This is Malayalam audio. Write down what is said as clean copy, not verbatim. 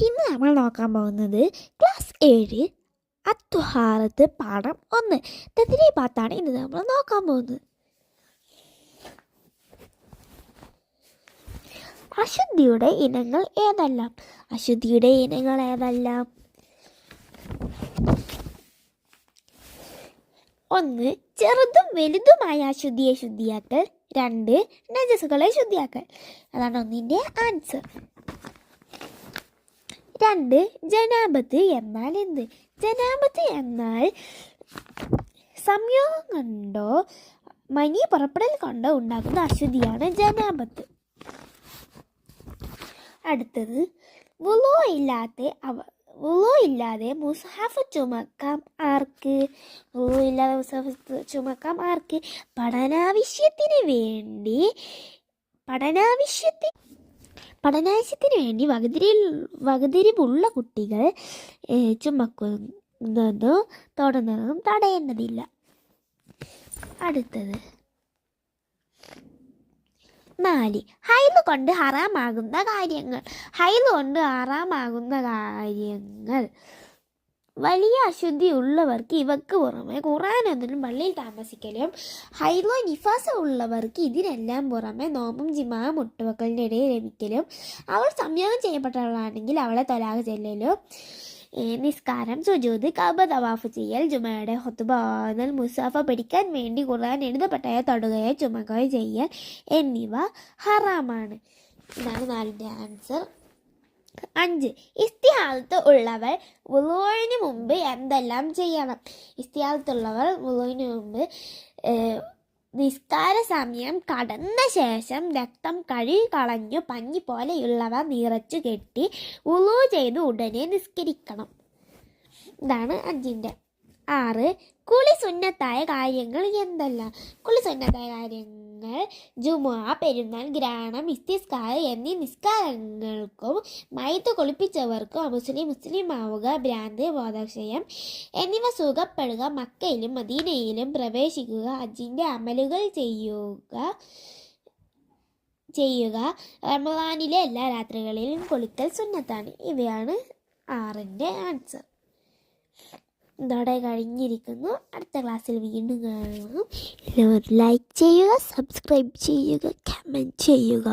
ഇന്ന് നമ്മൾ നോക്കാൻ പോകുന്നത് ക്ലാസ് 7 അത്വഹാറത്ത് പാഠം 1 തദ്രീബാത്താണ് ഇന്ന് നമ്മൾ നോക്കാൻ പോകുന്നത്. അശുദ്ധിയുടെ ഇനങ്ങൾ ഏതെല്ലാം? അശുദ്ധിയുടെ ഇനങ്ങൾ ഏതെല്ലാം? 1. ചെറുതും വലുതുമായ അശുദ്ധിയെ ശുദ്ധിയാക്കൽ. 2. നജസുകളെ ശുദ്ധിയാക്കൽ. അതാണ് ഒന്നിൻ്റെ ആൻസർ. 2. ജനാബത്ത് എന്നാൽ എന്ത്? ജനാബത്ത് എന്നാൽ സംയോഗം കൊണ്ടോ മനി പുറപ്പെടൽ കൊണ്ടോ ഉണ്ടാകുന്ന അശുദ്ധിയാണ് ജനാബത്ത്. അടുത്തത്, വുളൂ ഇല്ലാതെ മുസ്ഹഫ് ചുമക്കാം ആർക്ക്? വുളൂ ഇല്ലാതെ മുസ്ഹഫ് ചുമക്കാം ആർക്ക്? പഠനാവശ്യത്തിന് വേണ്ടി വകതിരിവുള്ള കുട്ടികൾ ചുമക്കുന്നതും തൊടുന്നതും തടയേണ്ടതില്ല. അടുത്തത് 4. ഹൈദ് കൊണ്ട് ഹറാമാകുന്ന കാര്യങ്ങൾ. വലിയ അശുദ്ധി ഉള്ളവർക്ക് ഇവക്ക് പുറമെ ഖുർആനൊന്നിനും പള്ളിയിൽ താമസിക്കലും, ഹൈദോ നിഫാസ് ഉള്ളവർക്ക് ഇതിനെല്ലാം പുറമെ നോമ്പും ജിമാ മുട്ടുവക്കലിൻ്റെ ഇടയിൽ ലഭിക്കലും, അവൾ സംയോഗം ചെയ്യപ്പെട്ടവളാണെങ്കിൽ അവളെ തൊലാഖ് ചെല്ലലും, നിസ്കാരം, സുജൂദ്, കഅബ തവാഫ് ചെയ്യൽ, ജുമയുടെ ഖുത്ബ ഓതൽ, മുസാഫ പിടിക്കാൻ വേണ്ടി ഖുർആൻ എഴുതപ്പെട്ടവയെ തൊടുകയോ ചുമക്കുകയോ ചെയ്യൽ എന്നിവ ഹറാമാണ്. ഇതാണ് 4ൻ്റെ ആൻസർ. 5. ഇസ്തിഹാദത്ത് ഉള്ളവർ വുളൂഇന് മുമ്പ് എന്തെല്ലാം ചെയ്യണം? ഇസ്തിഹാദത്തുള്ളവർ വുളൂഇന് മുമ്പ് നിസ്കാര സമയം കടന്ന ശേഷം രക്തം കഴുകി കളഞ്ഞു പഞ്ഞി പോലെയുള്ളവ നിറച്ചു കെട്ടി വുളൂ ചെയ്ത് ഉടനെ നിസ്കരിക്കണം. ഇതാണ് 5ൻ്റെ. 6. കുളി സുന്നത്തായ കാര്യങ്ങൾ എന്തെല്ലാം? കുളി സുന്നത്തായ കാര്യങ്ങൾ ജുമുഅ, പെരുന്നാൾ, ഗ്രഹണം, ഇസ്തിസ്കാർ എന്നീ നിസ്കാരങ്ങൾക്കും മയ്യിത്ത് കുളിപ്പിച്ചവർക്കും മുസ്ലിം ആവുക, ഭ്രാന്ത്, ബോധക്ഷയം എന്നിവ സുഖപ്പെടുക, മക്കയിലും മദീനയിലും പ്രവേശിക്കുക, ഹജ്ജിൻ്റെ അമലുകൾ ചെയ്യുക, റമളാനിലെ എല്ലാ രാത്രികളിലും കുളിക്കൽ സുന്നത്താണ്. ഇവയാണ് 6ൻ്റെ ആൻസർ. ഇതോടെ കഴിഞ്ഞിരിക്കുന്നു. അടുത്ത ക്ലാസ്സിൽ വീണ്ടും കാണാം. എല്ലാവരും ലൈക്ക് ചെയ്യുക, സബ്സ്ക്രൈബ് ചെയ്യുക, കമൻറ്റ് ചെയ്യുക.